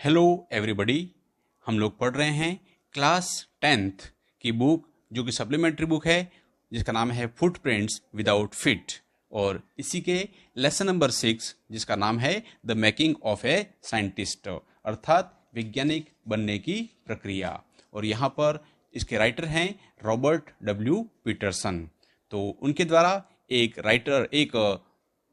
Hello everybody. हम लोग पढ़ रहे हैं क्लास 10th की बुक जो कि सप्लीमेंट्री बुक है जिसका नाम है फुटप्रिंट्स विदाउट फिट, और इसी के लेसन नंबर 6 जिसका नाम है the making of a scientist, अर्थात वैज्ञानिक बनने की प्रक्रिया। और यहाँ पर इसके राइटर हैं रॉबर्ट डब्ल्यू पीटरसन। तो उनके द्वारा एक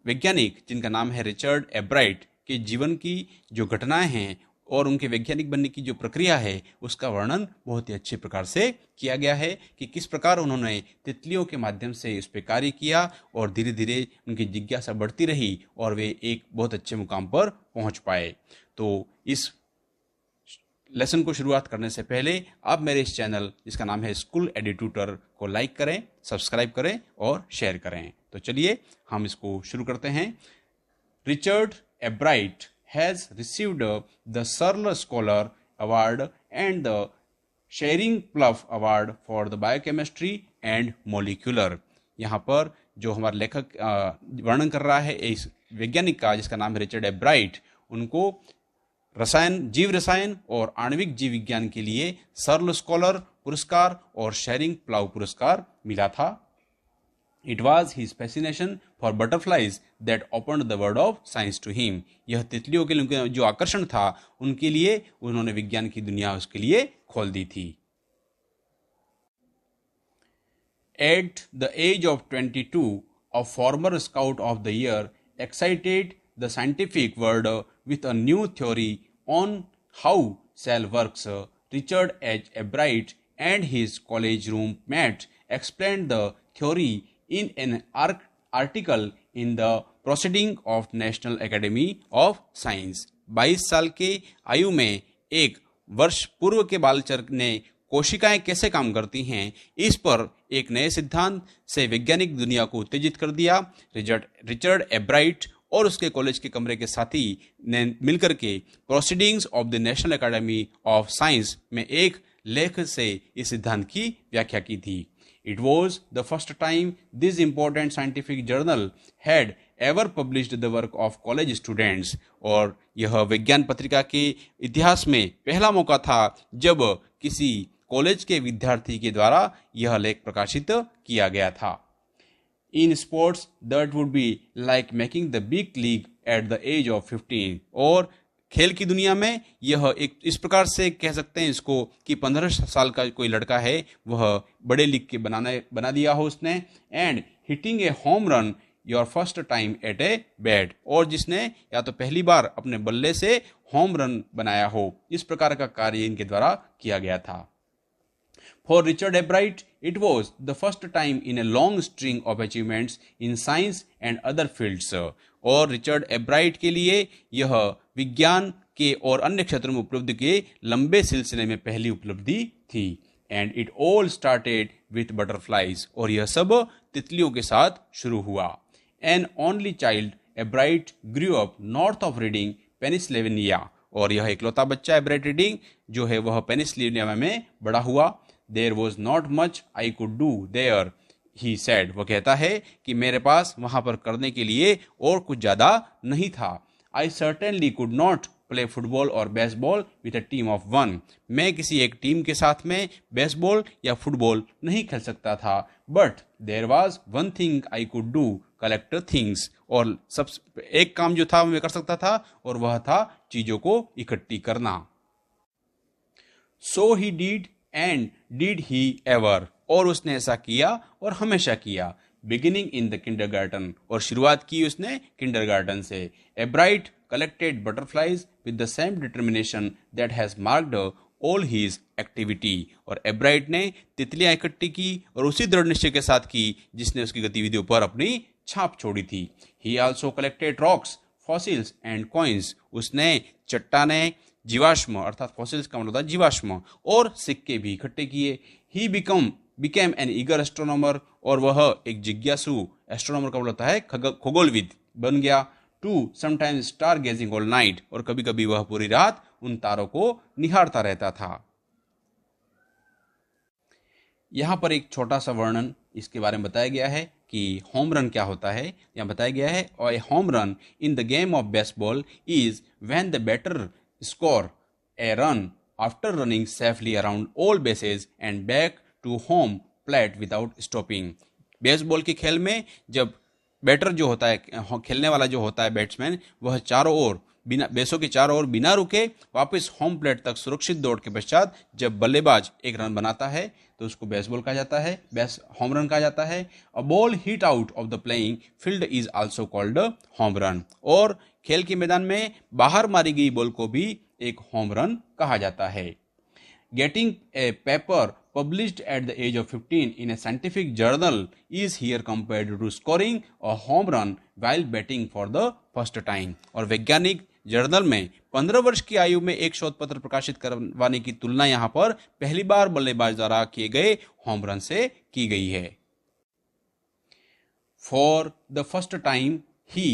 वैज्ञानिक जिनका नाम है रिचर्ड एब्राइट के जीवन की जो घटनाएं हैं और उनके वैज्ञानिक बनने की जो प्रक्रिया है उसका वर्णन बहुत ही अच्छे प्रकार से किया गया है कि किस प्रकार उन्होंने तितलियों के माध्यम से उस पर कार्य किया और धीरे धीरे उनकी जिज्ञासा बढ़ती रही और वे एक बहुत अच्छे मुकाम पर पहुंच पाए। तो इस लेसन को शुरुआत करने से पहले आप मेरे इस चैनल जिसका नाम है स्कूल एडिट्यूटर को लाइक करें, सब्सक्राइब करें और शेयर करें। तो चलिए हम इसको शुरू करते हैं। Richard एब्राइट has received the Searle Scholar Award and the Shering-Plough Award for the Biochemistry and Molecular। यहाँ पर जो हमारा लेखक वर्णन कर रहा है इस वैज्ञानिक का जिसका नाम है रिचर्ड एब्राइट, उनको जीव रसायन और आणविक जीव विज्ञान के लिए सर्ल स्कॉलर पुरस्कार और शेरिंग प्लाउ पुरस्कार मिला था। It was his fascination for butterflies that opened the world of science to him। यह तितलियों के लिए जो आकर्षण था उनके लिए उन्होंने विज्ञान की दुनिया उसके लिए खोल दी थी। At the age of 22, a former Scout of the Year excited the scientific world with a new theory on how cell works। Richard H. Ebright and his college roommate explained the theory in an article in the Proceeding of National Academy of Science। 22 साल के आयु में एक वर्ष पूर्व के बालचर ने कोशिकाएं कैसे काम करती हैं इस पर एक नए सिद्धांत से वैज्ञानिक दुनिया को उत्तेजित कर दिया। रिचर्ड एब्राइट और उसके कॉलेज के कमरे के साथी ने मिलकर के proceedings of the national academy of science में एक लेख से इस सिद्धांत की व्याख्या की थी। It was the first time this important scientific journal had ever published the work of college students। और यह विज्ञान पत्रिका के इतिहास में पहला मौका था जब किसी कॉलेज के विद्यार्थी के द्वारा यह लेख प्रकाशित किया गया था। In sports that would be like making the big league at the age of 15। और खेल की दुनिया में यह एक इस प्रकार से कह सकते हैं इसको कि 15 साल का कोई लड़का है वह बड़े लीग के बना दिया हो उसने। And hitting a home run your first time at a bat, और जिसने या तो पहली बार अपने बल्ले से होम रन बनाया हो, इस प्रकार का कार्य इनके द्वारा किया गया था। For Richard Ebright, it was the first time in a long string of achievements in science and other fields। और रिचर्ड एब्राइट के लिए यह विज्ञान के और अन्य क्षेत्रों में उपलब्धि के लंबे सिलसिले में पहली उपलब्धि थी। And it all started with butterflies, और यह सब तितलियों के साथ शुरू हुआ। An only child Ebright grew up north of Reading Pennsylvania, और यह इकलौता बच्चा एब्राइट रीडिंग जो है वह पेनिसिल्वेनिया में बड़ा हुआ। There was not much I could do there he said, वह कहता है कि मेरे पास वहां पर करने के लिए और कुछ ज्यादा नहीं था। I certainly could not play football और baseball with a team of one, मैं किसी एक टीम के साथ में बेसबॉल या फुटबॉल नहीं खेल सकता था। But there was one thing I could do, collect things, और सब एक काम जो था मैं कर सकता था और वह था चीजों को इकट्ठी करना। So he did and did he ever, और उसने ऐसा किया और हमेशा किया। बिगिनिंग इन द किंडरगार्टन, और शुरुआत की उसने किंडरगार्टन से। एब्राइट collected butterflies with the same determination that has marked all his activity, और एब्राइट ने तितलियां इकट्ठी की और उसी दृढ़ निश्चय के साथ की जिसने उसकी गतिविधियों पर अपनी छाप छोड़ी थी। ही also collected rocks, fossils and coins, उसने चट्टाने, जीवाश्म अर्थात फॉसिल्स का मतलब होता है जीवाश्म, और सिक्के भी इकट्ठे किए। He became an eager astronomer, और वह एक जिज्ञासु एस्ट्रोनॉमर का मतलब होता है खगोलविद बन गया। To sometimes star gazing all night, और कभी कभी वह पूरी रात उन तारों को निहारता रहता था। यहाँ पर एक छोटा सा वर्णन इसके बारे में बताया गया है कि होम रन क्या होता है। यहाँ बताया गया है, और a home run in the game of baseball is when the batter score a run after running safely around all bases and back to home plate without stopping. Baseball के खेल में जब बैटर जो होता है, खेलने वाला जो होता है बैट्समैन, वह चारों ओर बिना बेसों के चारों ओर बिना रुके वापस होम प्लेट तक सुरक्षित दौड़ के पश्चात जब बल्लेबाज एक रन बनाता है तो उसको बेसबॉल कहा जाता है, होम रन कहा जाता है. A ball hit out of the playing field is also called home run. और खेल के मैदान में बाहर मारी गई बॉल को भी एक होम रन कहा जाता है. Getting a paper published at the age of 15 in a scientific journal is here compared to scoring a home run while batting for the first time. और वैज्ञानिक जर्नल में 15 वर्ष की आयु में एक शोध पत्र प्रकाशित करवाने की तुलना यहाँ पर पहली बार बल्लेबाज द्वारा किए गए होम रन से की गई है. For the first time he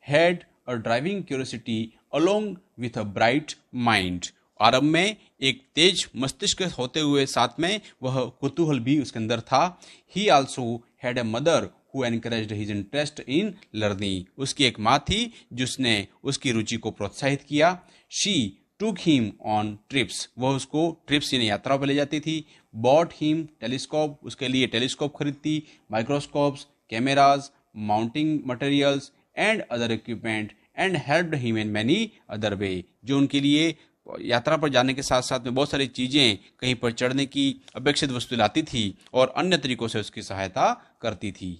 had a driving curiosity along with a bright mind. आरंभ में एक तेज मस्तिष्क होते हुए साथ में वह कुतूहल भी उसके अंदर था. He also had a mother who encouraged his interest in learning. उसकी एक माँ थी जिसने उसकी रुचि को प्रोत्साहित किया. She took him on trips. वह उसको ट्रिप्स यानी यात्राओं पर ले जाती थी. Bought him telescope. उसके लिए टेलीस्कोप खरीदती. Microscopes, cameras, mounting materials and other equipment and helped him in many other way. जो उनके लिए यात्रा पर जाने के साथ साथ में बहुत सारी चीजें, कहीं पर चढ़ने की अपेक्षित वस्तु लाती थी और अन्य तरीकों से उसकी सहायता करती थी.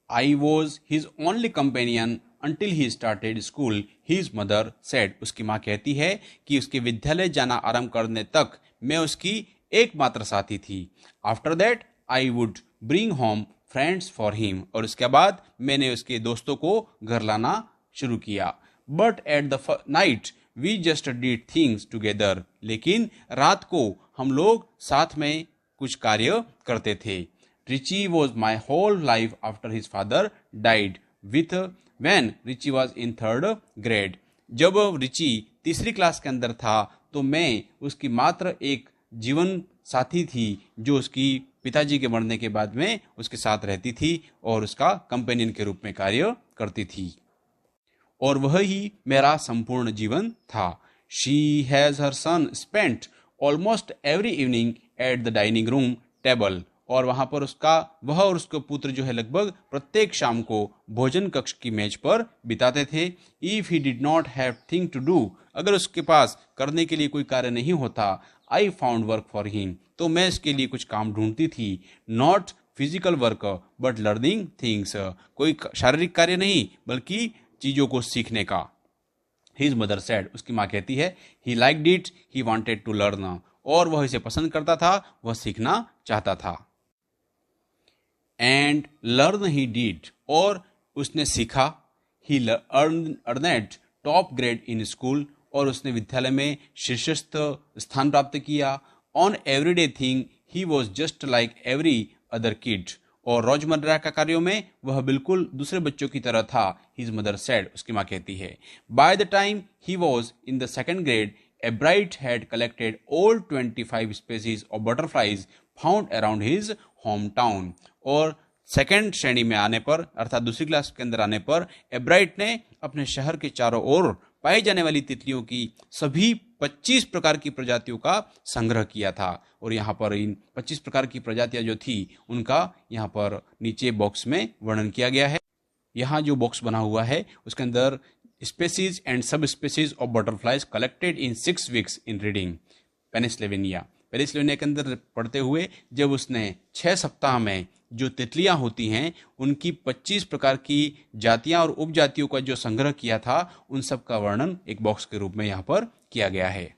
I was his only companion until he started school, his mother said. उसकी माँ कहती है कि उसके विद्यालय जाना आरंभ करने तक मैं उसकी एकमात्र साथी थी. After that I would bring home friends for him. और उसके बाद मैंने उसके दोस्तों को घर लाना शुरू किया. But at the night we just did things together. लेकिन रात को हम लोग साथ में कुछ कार्य करते थे. Richie was my whole life after his father died with when Richie was in third grade. जब रिची तीसरी क्लास के अंदर था तो मैं उसकी मात्र एक जीवन साथी थी जो उसकी पिताजी के मरने के बाद में उसके साथ रहती थी और उसका कंपेनियन के रूप में कार्य करती थी. और वह ही मेरा संपूर्ण जीवन था. She has her son spent almost every evening at the dining room table. और वहां पर वह और उसका पुत्र जो है लगभग प्रत्येक शाम को भोजन कक्ष की मेज पर बिताते थे. If he did not have thing to do, अगर उसके पास करने के लिए कोई कार्य नहीं होता, I found work for him. तो मैं इसके लिए कुछ काम ढूंढती थी. Not physical work but learning things. कोई शारीरिक कार्य नहीं बल्कि चीजों को सीखने का. His mother said. उसकी माँ कहती है he liked it, he wanted to learn. और वह इसे पसंद करता था, वह सीखना चाहता था. And learn he did. और उसने सीखा. He earned top grade in school. और उसने विद्यालय में शीर्षस्थ स्थान प्राप्त किया. On everyday thing he was just like every other kid. और रोजमर्रा का कार्यों में वह बिल्कुल दूसरे बच्चों की तरह था. His mother said. उसकी माँ कहती है By the time he was in the second grade, a Bright had collected all 25 species of butterflies found around his hometown. और सेकेंड श्रेणी में आने पर अर्थात दूसरी क्लास के अंदर आने पर एब्राइट ने अपने शहर के चारों ओर पाई जाने वाली तितलियों की सभी 25 प्रकार की प्रजातियों का संग्रह किया था. और यहाँ पर इन 25 प्रकार की प्रजातियां जो थी उनका यहाँ पर नीचे बॉक्स में वर्णन किया गया है. यहाँ जो बॉक्स बना हुआ है उसके अंदर स्पेसीज एंड सब species of butterflies collected in 6 weeks in reading Pennsylvania के अंदर पढ़ते हुए जब उसने 6 सप्ताह में जो तितलियां होती हैं उनकी 25 प्रकार की जातियां और उपजातियों का जो संग्रह किया था उन सब का वर्णन एक बॉक्स के रूप में यहाँ पर किया गया है.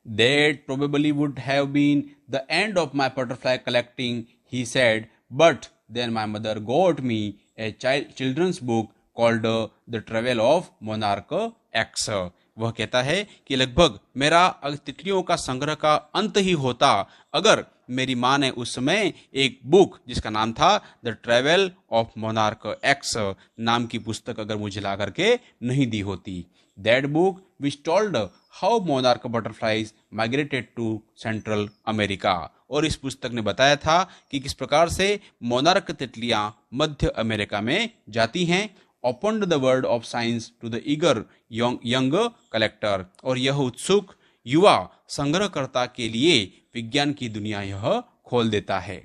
That probably would have been the end of my butterfly collecting, he said, but then my mother got me a children's book called The Travel of Monarch X. वह कहता है कि लगभग मेरा तितलियों का संग्रह का अंत ही होता अगर मेरी माँ ने उस समय एक बुक जिसका नाम था the travel of monarch x नाम की पुस्तक अगर मुझे ला करके नहीं दी होती. That book which told how monarch butterflies migrated to Central America. और इस पुस्तक ने बताया था कि किस प्रकार से मोनार्क तितलियां मध्य अमेरिका में जाती हैं opened the world of science to the eager young collector. और यह उत्सुक युवा संग्रहकर्ता के लिए विज्ञान की दुनिया यह खोल देता है.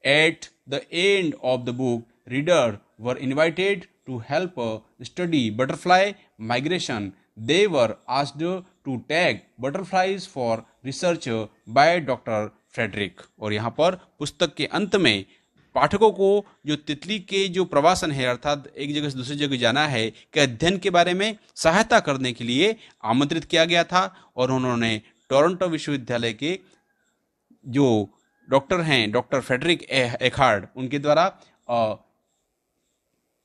At the end of the book, readers were invited to help study butterfly migration. They were asked to tag butterflies for research by Dr. Frederick. और यहाँ पर पुस्तक के अंत में पाठकों को जो तितली के जो प्रवासन है अर्थात एक जगह से दूसरी जगह जाना है के अध्ययन के बारे में सहायता करने के लिए आमंत्रित किया गया था. और उन्होंने टोरंटो विश्वविद्यालय के जो डॉक्टर हैं डॉक्टर फ्रेडरिक एखार्ड उनके द्वारा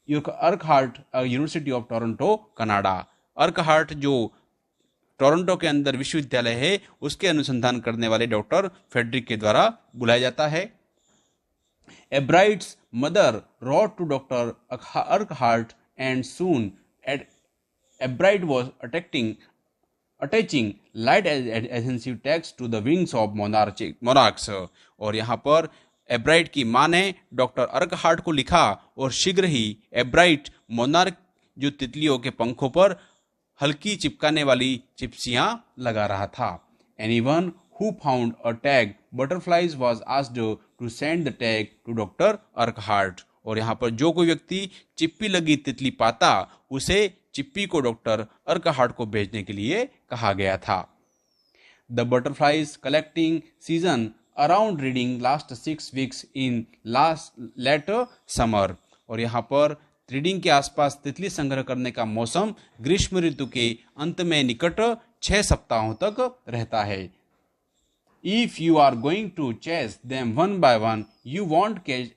अर्कहार्ट यूनिवर्सिटी ऑफ टोरंटो कनाडा, अर्कहार्ट जो टोरंटो के अंदर विश्वविद्यालय है उसके अनुसंधान करने वाले डॉक्टर फ्रेडरिक के द्वारा बुलाया जाता है. Ebright's mother wrote to Dr. Urquhart and soon Ebright was attaching light adhesive tags to the wings of monarchs. और यहाँ पर एब्राइट की माँ ने डॉक्टर अर्कहार्ट को लिखा और शीघ्र ही एब्राइट मोनार्क जो तितलियों के पंखों पर हल्की चिपकाने वाली चिपसियां लगा रहा था. Anyone who found a tag butterflies was asked to send the tag to Dr. Urquhart. और यहाँ पर जो कोई व्यक्ति चिप्पी लगी तितली पाता उसे चिप्पी को डॉक्टर अर्कहार्ट को भेजने के लिए कहा गया था. The butterflies collecting season around reading last 6 weeks in late summer. और यहाँ पर रीडिंग के आसपास तितली संग्रह करने का मौसम ग्रीष्म ऋतु के अंत में निकट 6 सप्ताहों तक रहता है. If you are going to chase them one by one, you won't catch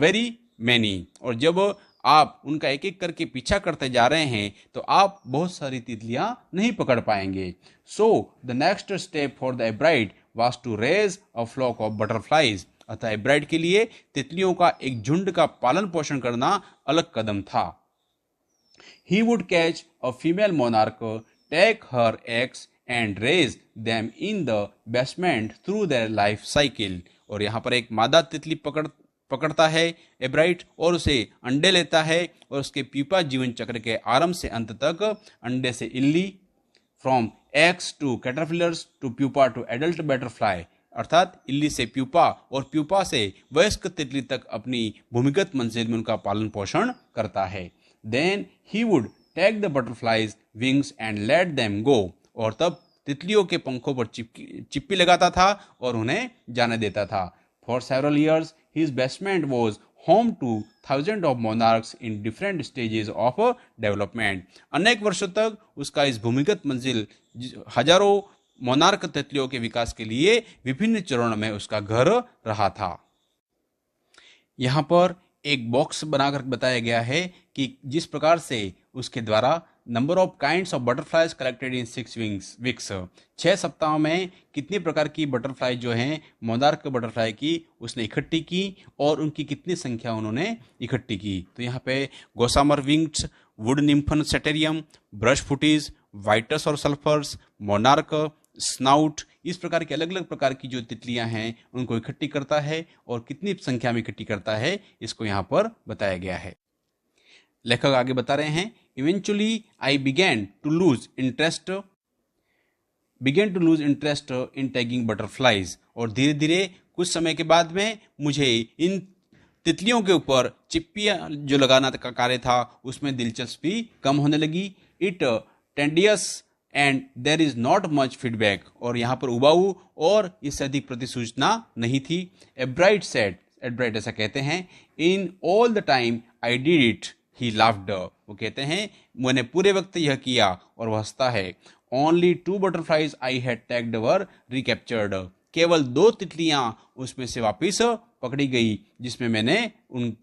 very many. और जब आप उनका एक एक करके पीछा करते जा रहे हैं तो आप बहुत सारी तितलियां नहीं पकड़ पाएंगे. So the next step for the Ebright was to raise a flock of butterflies. अतः एब्राइट के लिए तितलियों का एक झुंड का पालन पोषण करना अलग कदम था. He would catch a female monarch, take her eggs and raise them in the basement through their life cycle. और यहाँ पर एक मादा तितली पकड़ता है एब्राइट और उसे अंडे लेता है और उसके प्यूपा जीवन चक्र के आरंभ से अंत तक अंडे से इल्ली, from eggs to caterpillars to pupa to adult butterfly, अर्थात इल्ली से प्यूपा और प्यूपा से वयस्क तितली तक अपनी भूमिगत मंजिल में उनका पालन पोषण करता है. Then he would take the butterflies wings and let them go. और तब तितलियों के पंखों पर चिप्पी लगाता था और उन्हें जाने देता था. For several years his basement was home to thousands of monarchs in different stages of development. अनेक वर्षों तक उसका इस भूमिगत मंजिल हजारों मोनार्क तितलियों के विकास के लिए विभिन्न चरणों में उसका घर रहा था. यहाँ पर एक बॉक्स बनाकर बताया गया है कि जिस प्रकार से उसके द्वारा number of kinds of butterflies collected in 6 weeks 6 सप्ताहों में कितनी प्रकार की बटरफ्लाई जो हैं मोनार्क बटरफ्लाई की उसने इकट्ठी की और उनकी कितनी संख्या उन्होंने इकट्ठी की. तो यहाँ पे गोसामर विंग्स, वुड निम्फन सेटेरियम, ब्रश फुटीज, वाइटस और सल्फर्स, मोनार्क, स्नाउट, इस प्रकार की अलग अलग प्रकार की जो तितलियां हैं उनको इकट्ठी करता है और कितनी संख्या में इकट्ठी करता है इसको यहाँ पर बताया गया है. लेखक आगे बता रहे हैं, eventually I began to lose interest in tagging butterflies. और धीरे धीरे कुछ समय के बाद में मुझे इन तितलियों के ऊपर चिप्पियां जो लगाना का कार्य था उसमें दिलचस्पी कम होने लगी. It tedious and there is not much feedback. और यहाँ पर उबाऊ और इससे अधिक प्रतिसूचना नहीं थी. एब्राइट ऐसा कहते हैं, in all the time I did it he laughed. वो कहते हैं मैंने पूरे वक्त यह किया और वह हंसता है. Only 2 butterflies I had tagged were recaptured. केवल 2 तितलियां उसमें से वापिस पकड़ी गई जिसमें मैंने उन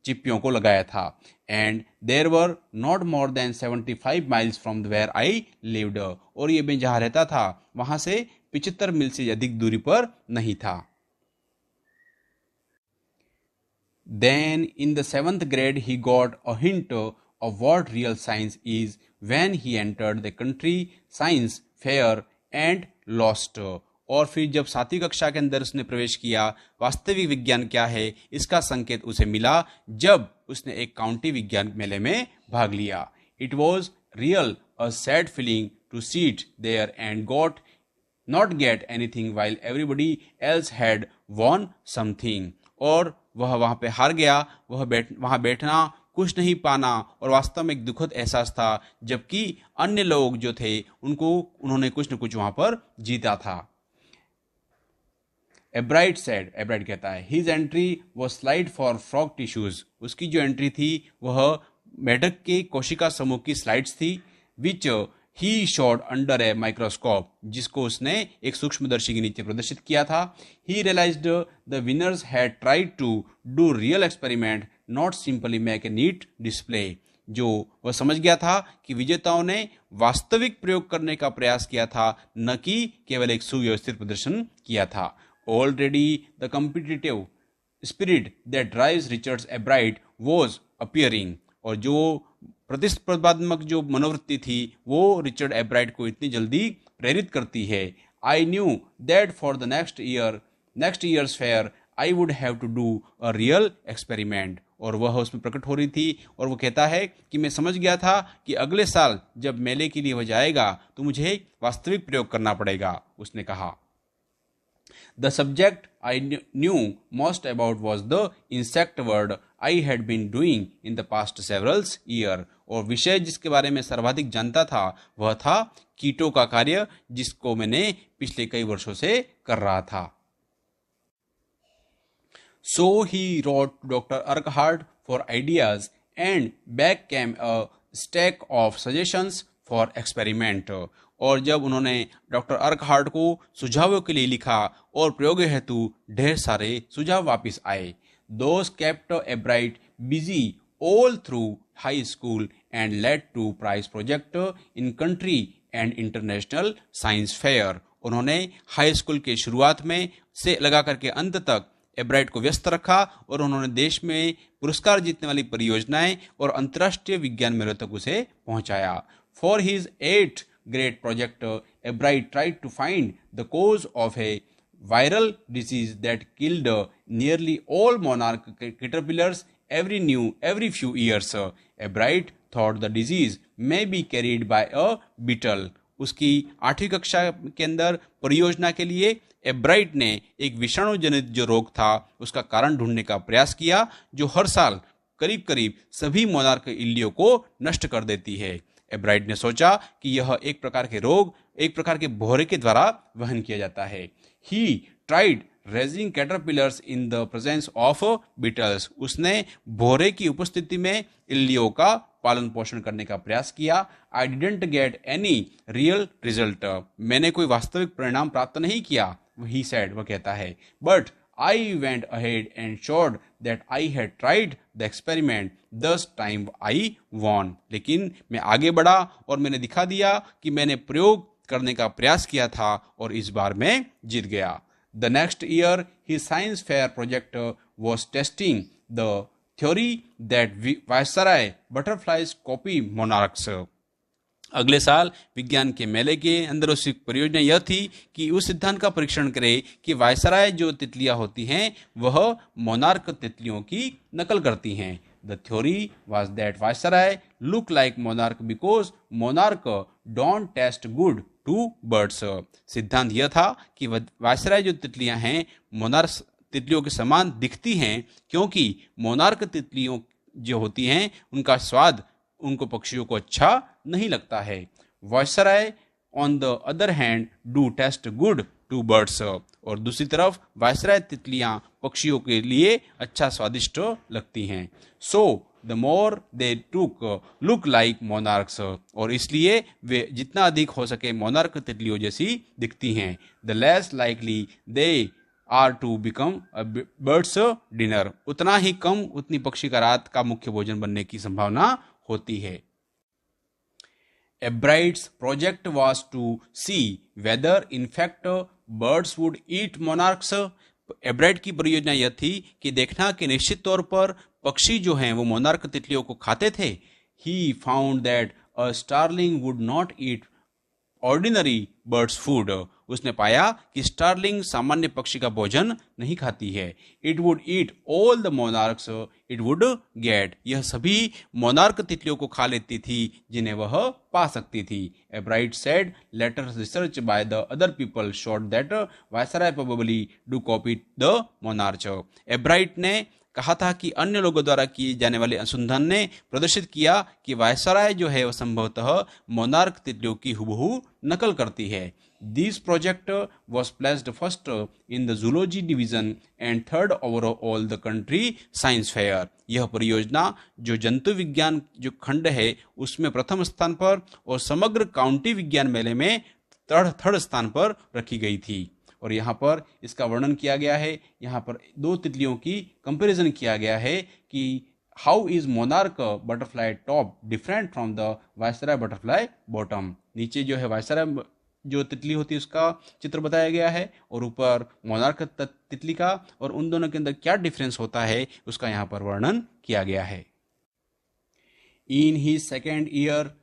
चिप्पियों को लगाया था. And there were not more than 75 miles from where I lived. और ये मैं जहाँ रहता था वहां से 75 मील से अधिक दूरी पर नहीं था. Then in the 7th grade he got a hint of what real science is when he entered the country science fair and lost. और फिर जब 7वीं कक्षा के अंदर उसने प्रवेश किया वास्तविक विज्ञान क्या है इसका संकेत उसे मिला जब उसने एक काउंटी विज्ञान मेले में भाग लिया। It was real a sad feeling to sit there and not get anything while everybody else had won something। और वह वहां पे हार गया, वहां बैठना, कुछ नहीं पाना, और वास्तव में एक दुखद एहसास था, जबकि अन्य लोग जो थे उन्होंने कुछ न कुछ वहां पर जीता था। एब्राइट कहता है, his entry was slide for frog tissues. उसकी जो एंट्री थी वह मेढक के कोशिका समूह की स्लाइड्स थी, which he shot under a microscope, जिसको उसने एक सूक्ष्मदर्शी के नीचे प्रदर्शित किया था। He realised the winners had tried to do real experiment, not simply make a neat display. जो वह समझ गया था कि विजेताओं ने वास्तविक प्रयोग करने का प्रयास किया था, न कि केवल एक सुव्यवस्थित प्रदर्शन किया था। Already the competitive spirit that drives Richard एब्राइट was appearing. और जो प्रतिस्पर्धात्मक जो मनोवृत्ति थी वो रिचर्ड एब्राइट को इतनी जल्दी प्रेरित करती है। I knew that for the next year's fair I would have to do a real experiment. और वह उसमें प्रकट हो रही थी, और वो कहता है कि मैं समझ गया था कि अगले साल जब मेले के लिए वह जाएगा तो मुझे वास्तविक प्रयोग करना पड़ेगा, उसने कहा। The subject I knew most about was the insect world I had been doing in the past several years। और विषय जिसके बारे में सर्वाधिक जानता था वह था कीटों का कार्य, जिसको मैंने पिछले कई वर्षों से कर रहा था। So he wrote to Dr. Urquhart for ideas, and back came a stack of suggestions for experiment। और जब उन्होंने डॉक्टर अर्कहार्ट को सुझावों के लिए लिखा और प्रयोग हेतु ढेर सारे सुझाव वापस आए। Those kept एब्राइट busy all through high school and led to prize project in country and international science fair। उन्होंने हाई स्कूल के शुरुआत में से लगा करके अंत तक एब्राइट को व्यस्त रखा, और उन्होंने देश में पुरस्कार जीतने वाली परियोजनाएं और अंतर्राष्ट्रीय विज्ञान मेलों तक उसे पहुंचाया। For his 8th great project, Ebright tried to find the cause of a viral disease that killed nearly all monarch caterpillars every few years। Ebright thought the disease may be carried by a beetle। उसकी 8वीं कक्षा के अंदर परियोजना के लिए एब्राइट ने एक विषाणु जनित जो रोग था उसका कारण ढूंढने का प्रयास किया, जो हर साल करीब करीब सभी मोनार्क इल्लियों को नष्ट कर देती है। एब्राइट ने सोचा कि यह एक प्रकार के भौरे के द्वारा वहन किया जाता है। He tried raising caterpillars in the presence of beetles. उसने भौरे की उपस्थिति में इल्लियों का पालन पोषण करने का प्रयास किया। I didn't get any real result. मैंने कोई वास्तविक परिणाम प्राप्त नहीं किया, ही सेड, वह कहता है। But I went ahead and showed that I had tried the experiment, दस टाइम आई वॉन। लेकिन मैं आगे बढ़ा और मैंने दिखा दिया कि मैंने प्रयोग करने का प्रयास किया था और इस बार मैं जीत गया। The next year, his science fair project was testing the theory that Viceroy butterflies copy monarchs। अगले साल विज्ञान के मेले के अंदर उसकी परियोजना यह थी कि उस सिद्धांत का परीक्षण करे कि वायसराय जो तितलियां होती हैं वह मोनार्क तितलियों की नकल करती हैं। The theory was that Viceroy look like monarch because monarch don't taste good to birds। सिद्धांत यह था कि वायसराय जो तितलियां हैं मोनार्क तितलियों के समान दिखती हैं, क्योंकि मोनार्क तितलियों जो होती हैं उनका स्वाद उनको पक्षियों को अच्छा नहीं लगता है। Viceroy on the other hand do taste good to birds. और दूसरी तरफ वायसराय तितलियां पक्षियों के लिए अच्छा स्वादिष्ट लगती हैं। So the more they look like monarchs. और इसलिए वे जितना अधिक हो सके मोनार्क तितलियों जैसी दिखती हैं। The less likely they are to become birds' dinner. उतना ही कम उतनी पक्षी का रात का मुख्य भोजन बनने की संभावना होती है। Ebright's project was to see whether in fact birds would eat monarchs. Ebright की परियोजना यह थी कि देखना कि निश्चित तौर पर पक्षी जो हैं वो मोनार्क तितलियों को खाते थे। He found that a starling would not eat ordinary birds' food. उसने पाया कि स्टार्लिंग सामान्य पक्षी का भोजन नहीं खाती है। It would eat all the monarchs it would get. यह सभी मोनार्क तितलियों को खा लेती थी जिन्हें वह पा सकती थी। Ebright said later research by the other people showed that viceroy probably do copy the monarch. Ebright ने कहा था कि अन्य लोगों द्वारा किए जाने वाले अनुसंधान ने प्रदर्शित किया कि वायसराय जो है वह संभवतः मोनार्क तितलियों की हुबहू नकल करती है। This project was placed first in the zoology division and third overall the country science fair. यह परियोजना जो जंतु विज्ञान जो खंड है उसमें प्रथम स्थान पर और समग्र काउंटी विज्ञान मेले में थर्ड स्थान पर रखी गई थी। और यहाँ पर इसका वर्णन किया गया है। यहाँ पर दो तितलियों की कंपैरिजन किया गया है कि how is monarch butterfly top different from the viceroy butterfly bottom. नीचे जो है वायसराय जो तितली होती है उसका चित्र बताया गया है और ऊपर मोनार्क तितली का, और उन दोनों के अंदर क्या डिफरेंस होता है उसका यहाँ पर वर्णन किया गया है। In his second year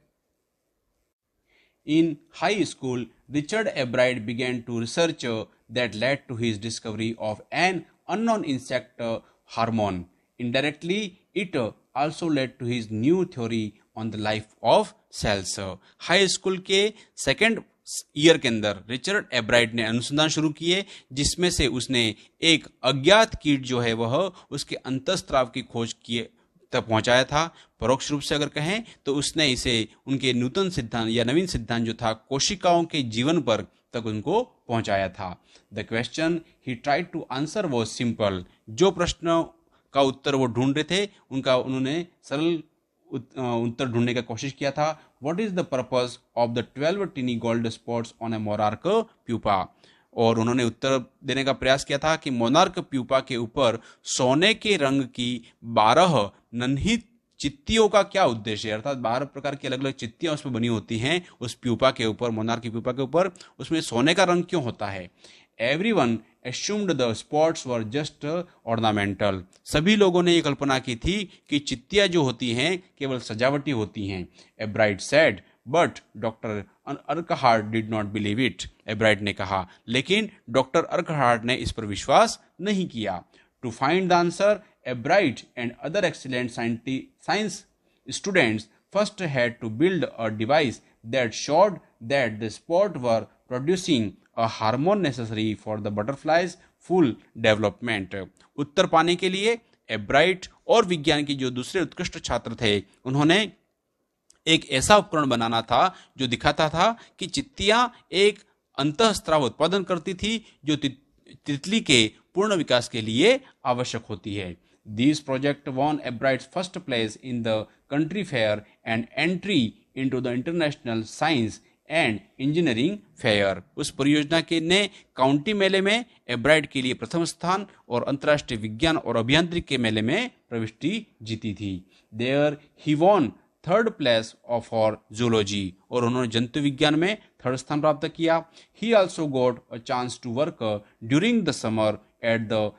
in high school, Richard Ebright began to research that led to his discovery of an unknown insect hormone. Indirectly, it also led to his new theory on the life of cells. High school के second year के अंदर Richard Ebright ने अनुसंधान शुरू किए जिसमें से उसने एक अज्ञात कीट जो है वह उसके अंतःस्राव की खोज किए तक पहुंचाया था। परोक्ष रूप से अगर कहें तो उसने इसे उनके नूतन सिद्धांत या नवीन सिद्धांत जो था कोशिकाओं के जीवन पर तक उनको पहुंचाया था। The question he tried to answer was simple. जो प्रश्न का उत्तर वो ढूंढ रहे थे उनका उन्होंने सरल उत्तर ढूंढने का कोशिश किया था। What is the purpose of the 12 tiny gold spots on a monarch pupa. और उन्होंने उत्तर देने का प्रयास किया था कि मोनार्क प्यूपा के ऊपर सोने के रंग की 12 नन्ही चित्तियों का क्या उद्देश्य है। अर्थात 12 प्रकार की अलग अलग चित्तियां उसमें बनी होती हैं उस प्यूपा के ऊपर, मोनार्क की प्यूपा के ऊपर, उसमें सोने का रंग क्यों होता है। Everyone assumed the spots were just ornamental। सभी लोगों ने ये कल्पना की थी कि चित्तियां जो होती हैं केवल सजावटी होती हैं। Ebright said but doctor Urquhart did not believe it. Ebright ने कहा लेकिन डॉक्टर अर्कहार्ट ने इस पर विश्वास नहीं किया। To find the answer Ebright and other excellent science students first had to build a device that showed that the spot were producing a hormone necessary for the butterfly's full development। उत्तर पाने के लिए एब्राइट और विज्ञान के जो दूसरे उत्कृष्ट छात्र थे उन्होंने एक ऐसा उपकरण बनाना था जो दिखाता था कि चित्तियां एक अंतःस्राव उत्पादन करती थी जो तितली के पूर्ण विकास के लिए आवश्यक होती है। This project won Ebright's first place in the country fair and entry into the international science and engineering fair. उस परियोजना के ने काउंटी मेले में एब्राइट के लिए प्रथम स्थान और अंतर्राष्ट्रीय विज्ञान और अभियांत्रिकी के मेले में प्रविष्टि जीती थी। There he won third place for zoology और उन्होंने जंतु विज्ञान में थर्ड स्थान प्राप्त किया। He also got a chance to work during the summer at the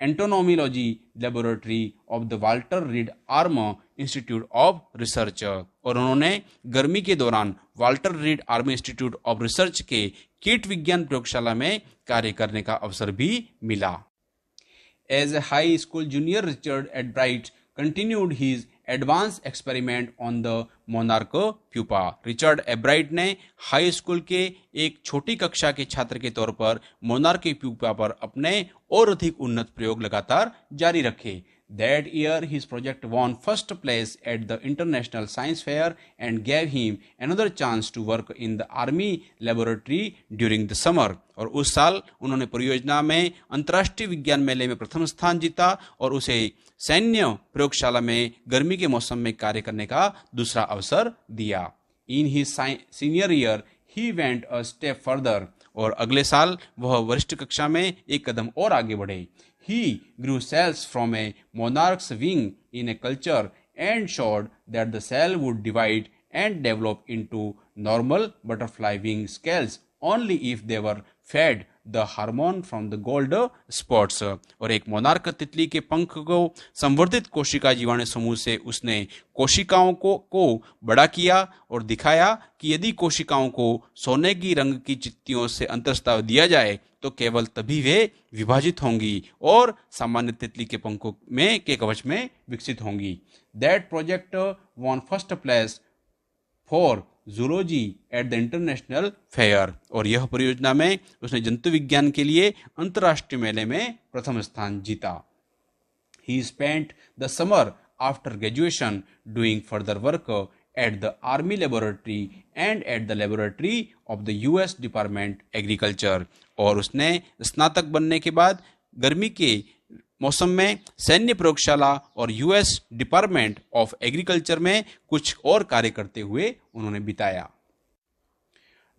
entomology laboratory of the Walter Reed Army Institute of Research और उन्होंने गर्मी के दौरान Walter Reed Army Institute of Research के कीट विज्ञान प्रयोगशाला में कार्य करने का अवसर भी मिला। As a high school junior Richard Ebright continued his advance experiment on the monarch pupa. Richard Ebright ने हाई स्कूल के एक छोटी कक्षा के छात्र के तौर पर मोनार्क प्यूपा पर अपने और अधिक उन्नत प्रयोग लगातार जारी रखे। That year his project won first place at the International Science Fair and gave him another chance to work in the Army laboratory during the summer। और उस साल उन्होंने परियोजना में अंतर्राष्ट्रीय विज्ञान मेले में प्रथम स्थान जीता और उसे सैन्य प्रयोगशाला में गर्मी के मौसम में कार्य करने का दूसरा अवसर दिया। In his senior year he went a step further और अगले साल वह वरिष्ठ कक्षा में एक कदम और आगे बढ़े। He grew cells from a monarch's wing in a culture and showed that the cell would divide and develop into normal butterfly wing scales only if they were fed the hormone from the gold spots। और एक monarch तितली के पंख को संवर्धित कोशिका जीवाणु समूह से उसने कोशिकाओं को बड़ा किया और दिखाया कि यदि कोशिकाओं को सोने की रंग की चित्तियों से अंतःस्राव दिया जाए तो केवल तभी वे विभाजित होंगी और सामान्य तितली के पंखों में के कवच में विकसित होंगी। That project won first place for zoology at the international fair. और यह परियोजना में उसने जंतु विज्ञान के लिए अंतर्राष्ट्रीय मेले में प्रथम स्थान जीता। He spent the summer after graduation doing further work at the Army Laboratory and at the Laboratory of the US Department Agriculture। और उसने स्नातक बनने के बाद गर्मी के मौसम में सैन्य प्रयोगशाला और यूएस डिपार्टमेंट ऑफ एग्रीकल्चर में कुछ और कार्य करते हुए उन्होंने बिताया।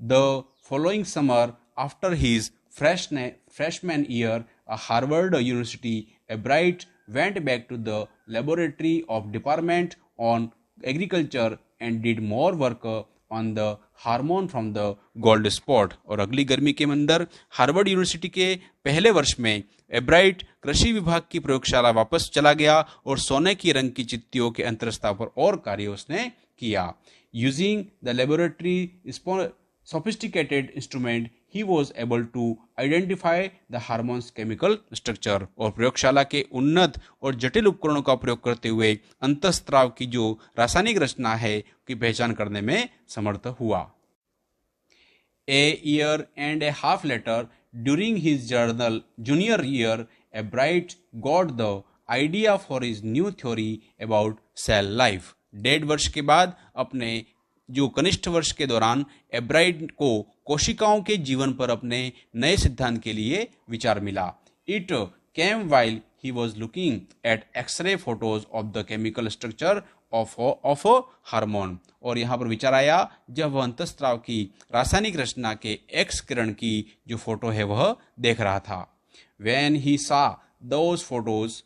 The following summer after his freshman year at Harvard University, Albright went back to the laboratory of Department on Agriculture and did more work on the hormone from the gold spot. और अगली गर्मी के अंदर Harvard university के पहले वर्ष में एब्राइट कृषि विभाग की प्रयोगशाला वापस चला गया और सोने की रंग की चित्तियों के अंतरस्राव पर और कार्य उसने किया। Using the laboratory sophisticated instrument, he was able to identify the hormones chemical structure। और प्रयोगशाला के उन्नत और जटिल उपकरणों का प्रयोग करते हुए अंतःस्राव की जो रासायनिक रचना है की पहचान करने में समर्थ हुआ। A year and a half later, during his junior year, Albright got the idea for his new theory about cell life। 1.5 वर्ष के बाद अपने जो कनिष्ठ वर्ष के दौरान एब्राइट को कोशिकाओं के जीवन पर अपने नए सिद्धांत के लिए विचार मिला। It came while he was looking at x ray photos of the chemical structure of hormone. और यहाँ पर विचार आया जब वह अंतःस्राव की रासायनिक रचना के एक्स किरण की जो फोटो है वह देख रहा था। When he saw those photos,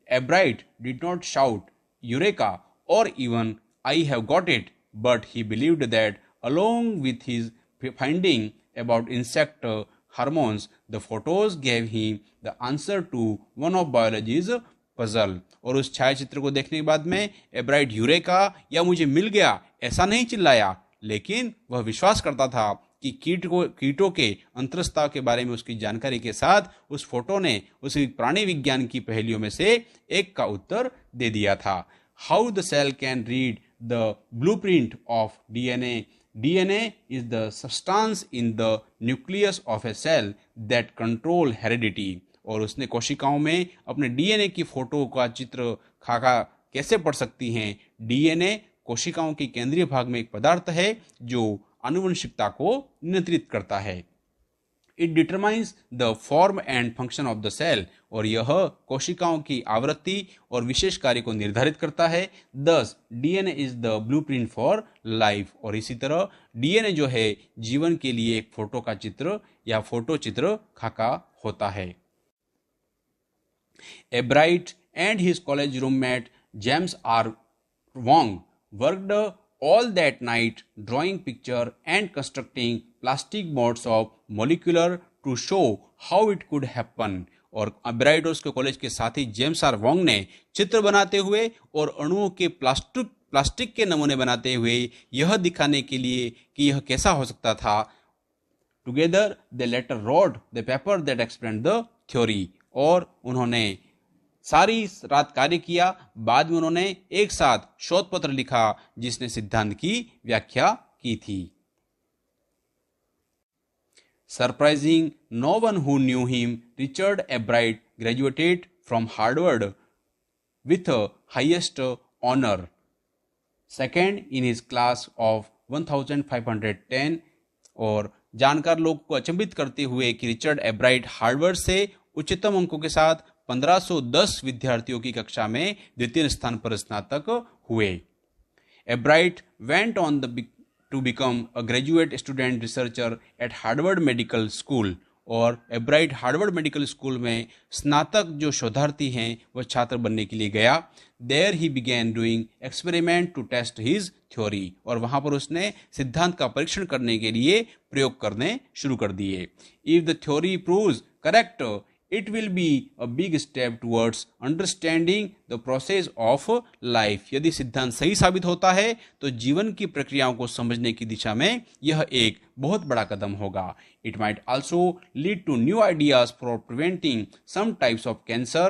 Albright did not shout Eureka or even I have got it, but he believed that along with his finding about insect hormones, the photos gave him the answer to one of biology's puzzle। और उस छायाचित्र को देखने के बाद में एब्राइट eureka या मुझे मिल गया ऐसा नहीं चिल्लाया, लेकिन वह विश्वास करता था कि कीटों के अंतःस्राव के बारे में उसकी जानकारी के साथ उस फोटो ने उसे प्राणी विज्ञान की पहेलियों में से एक का उत्तर दे दिया था। How the cell can read the blueprint of DNA. DNA is the substance in the nucleus of a cell that control heredity। और उसने कोशिकाओं में अपने डीएनए की फोटो का चित्र खाका कैसे पढ़ सकती हैं। डीएनए कोशिकाओं के केंद्रीय भाग में एक पदार्थ है जो आनुवंशिकता को नियंत्रित करता है। It determines the form and function of the cell. और यह कोशिकाओं की आवृत्ति और विशेष कार्य को निर्धारित करता है। दस DNA is the blueprint for life. और इसी तरह डीएनए जो है जीवन के लिए एक फोटो का चित्र या फोटो चित्र खाका होता है। Ebright and his college roommate James R Wong worked all that night drawing picture and constructing plastic models of molecular to show how it could happen। और एब्राइट और उसके कॉलेज के साथी जेम्स आर वोंग ने चित्र बनाते हुए और अणुओं के प्लास्टिक के नमूने बनाते हुए यह दिखाने के लिए कि यह कैसा हो सकता था। Together they letter road the paper that explained the theory. और उन्होंने सारी रात कार्य किया। बाद में उन्होंने एक साथ शोध पत्र लिखा जिसने सिद्धांत की व्याख्या की थी। Surprising no one who knew him, Richard Ebright graduated from Harvard with highest honor, second in his class of 1510। और जानकार लोग को अचंभित करते हुए कि रिचर्ड एब्राइट हार्वर्ड से उच्चतम अंकों के साथ 1510 विद्यार्थियों की कक्षा में द्वितीय स्थान पर स्नातक हुए। Ebright went on to become a graduate student researcher at Harvard Medical School. और एब्राइट हार्वर्ड मेडिकल स्कूल में स्नातक जो शोधार्थी हैं वह छात्र बनने के लिए गया। There he began doing experiment to test his theory, और वहाँ पर उसने सिद्धांत का परीक्षण करने के लिए प्रयोग करने शुरू कर दिए। If the theory proves correct, it will be a big step towards understanding the process of life। यदि सिद्धांत सही साबित होता है तो जीवन की प्रक्रियाओं को समझने की दिशा में यह एक बहुत बड़ा कदम होगा। It might also lead to new ideas for preventing some types of cancer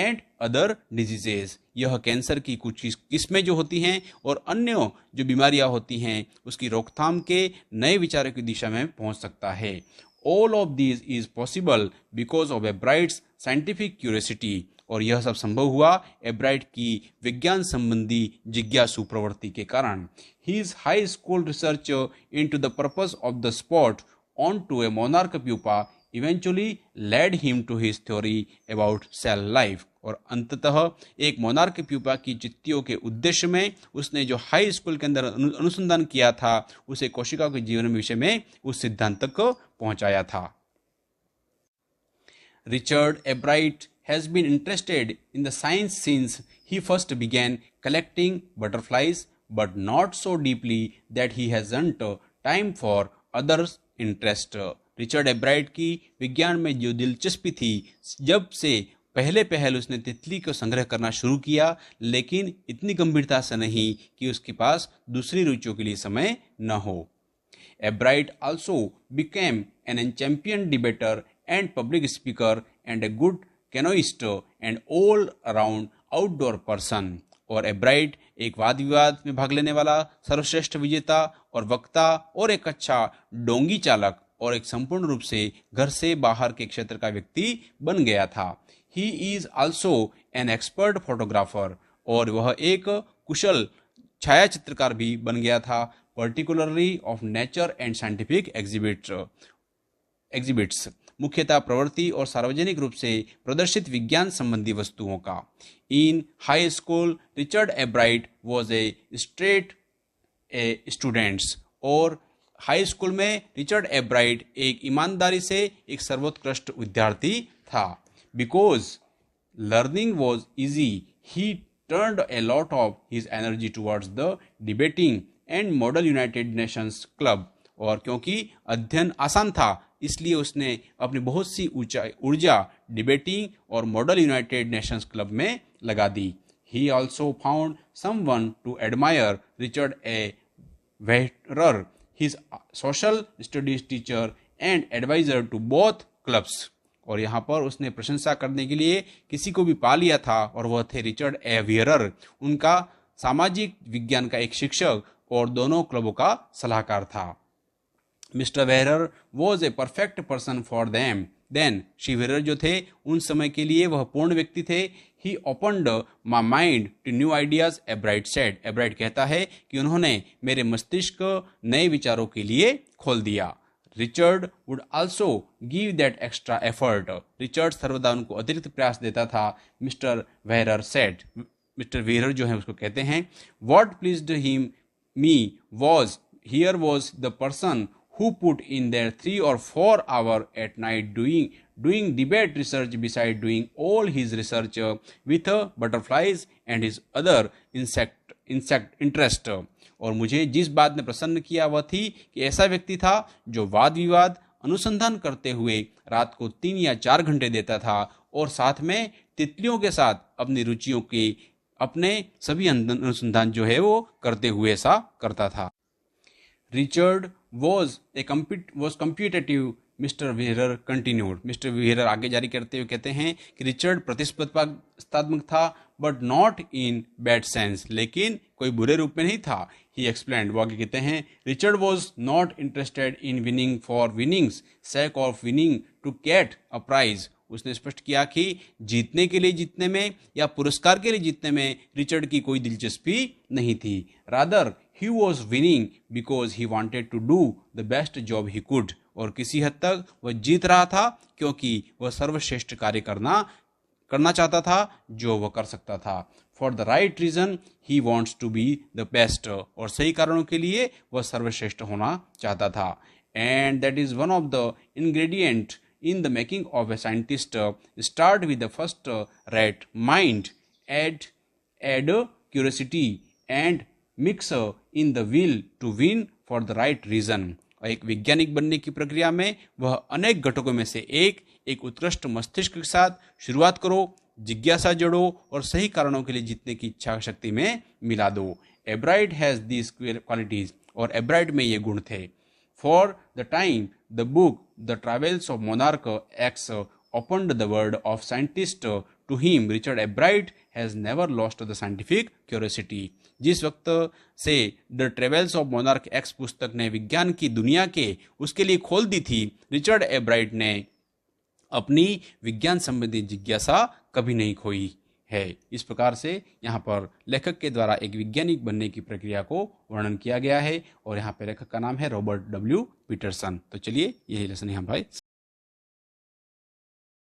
and other diseases। यह कैंसर की कुछ किस्में जो होती हैं और अन्य जो बीमारियां होती हैं उसकी रोकथाम के नए विचारों की दिशा में पहुंच सकता है। All of these is possible because of Ebright's scientific curiosity। और यह सब संभव हुआ एब्राइट की विज्ञान संबंधी जिज्ञासु प्रवृत्ति के कारण। His high school research into the purpose of the spot onto a monarch pupa eventually led him to his theory about cell life। और अंततः एक मोनार्क प्यूपा की चित्तियों के उद्देश्य में उसने जो हाई स्कूल के अंदर अनुसंधान किया था उसे कोशिकाओं के जीवन विषय में उस सिद्धांत तक पहुंचाया था। Richard एब्राइट has been interested in the science since he first began collecting butterflies, but not so deeply that he hasn't time for others' interest। Richard एब्राइट की विज्ञान में जो दिलचस्पी थी जब से पहले उसने तितली को संग्रह करना शुरू किया, लेकिन इतनी गंभीरता से नहीं कि उसके पास दूसरी रुचियों के लिए समय न हो। एब्राइट also became an champion debater and public speaker and a good canoeist and all around outdoor person। और एब्राइट एक वाद विवाद में भाग लेने वाला सर्वश्रेष्ठ विजेता और वक्ता और एक अच्छा डोंगी चालक और एक संपूर्ण रूप से घर से बाहर के क्षेत्र का व्यक्ति बन गया था। He is also an expert photographer। और वह एक कुशल छायाचित्रकार भी बन गया था, particularly of nature and scientific exhibits। मुख्यतः प्रवृत्ति और सार्वजनिक रूप से प्रदर्शित विज्ञान संबंधी वस्तुओं का। In high school, Richard Ebright was a straight A students। और हाई स्कूल में रिचर्ड एब्राइट एक ईमानदारी से एक सर्वोत्कृष्ट विद्यार्थी था। Because learning was easy, he turned a lot of his energy towards the debating and Model United Nations Club। और क्योंकि अध्ययन आसान था इसलिए उसने अपनी बहुत सी ऊर्जा डिबेटिंग और मॉडल यूनाइटेड नेशंस क्लब में लगा दी। He also found someone to admire Richard A. Wehrer, his social studies teacher and advisor to both clubs। और यहाँ पर उसने प्रशंसा करने के लिए किसी को भी पा लिया था और वह थे रिचर्ड ए वियरर, उनका सामाजिक विज्ञान का एक शिक्षक और दोनों क्लबों का सलाहकार था। Mister Weiherer was a perfect person for them then. Shri Weiherer जो थे उन समय के लिए वह पूर्ण व्यक्ति थे। He opened my mind to new ideas, Ebright said. Ebright कहता है कि उन्होंने मेरे मस्तिष्क नए विचारों के लिए खोल दिया। Richard would also give that extra effort. Richard सर्वदा उनको अतिरिक्त प्रयास देता था। मिस्टर वेहरर सेड, मिस्टर वेहरर जो है उसको कहते हैं, what pleased him me was here was the person who put in their 3 or 4 hours at night doing debate research beside doing all his research with butterflies and his other insect interest। और मुझे जिस बात ने प्रसन्न किया वह थी कि ऐसा व्यक्ति था जो वाद विवाद अनुसंधान करते हुए रात को 3 या 4 घंटे देता था और साथ में तितलियों के साथ अपनी रुचियों के अपने सभी अनुसंधान जो है वो करते हुए ऐसा करता था। Richard was competitive, mister Weiherer continued. Mister Weiherer आगे जारी करते हुए कहते हैं कि रिचर्ड प्रतिस्पर्धात्मक था but not in bad sense, लेकिन कोई बुरे रूप में नहीं था। ही एक्सप्लेन्ड, वो आगे कहते हैं, Richard was not interested in winning for winning's sake of winning to get a prize. उसने स्पष्ट किया कि जीतने के लिए जीतने में या पुरस्कार के लिए जीतने में रिचर्ड की कोई दिलचस्पी नहीं थी। Rather he was winning because he wanted to do the best job he could। और किसी हद तक वह जीत रहा था क्योंकि वह सर्वश्रेष्ठ कार्य करना चाहता था जो वह कर सकता था। For the right reason he wants to be the best। और सही कारणों के लिए वह सर्वश्रेष्ठ होना चाहता था। And that is one of the ingredient in the making of a scientist start with the first rat mind, add curiosity and mix in the will to win for the right reason. और एक वैज्ञानिक बनने की प्रक्रिया में वह अनेक घटकों में से एक उत्कृष्ट मस्तिष्क के साथ शुरुआत करो, जिज्ञासा जोड़ो और सही कारणों के लिए जीतने की इच्छा शक्ति में मिला दो. एब्राइट हैज दीज क्वालिटीज, और एब्राइट में ये गुण थे. For the time the book the travels of monarch x opened the world of scientist to him. Richard Ebright has never lost the scientific curiosity. जिस वक्त से the travels of monarch x पुस्तक ने विज्ञान की दुनिया के उसके लिए खोल दी थी, रिचर्ड एब्राइट ने अपनी विज्ञान संबंधी जिज्ञासा कभी नहीं खोई है. इस प्रकार से यहाँ पर लेखक के द्वारा एक वैज्ञानिक बनने की प्रक्रिया को वर्णन किया गया है और यहाँ पे लेखक का नाम है रॉबर्ट डब्ल्यू पीटरसन. तो चलिए यही लेसन यहाँ भाई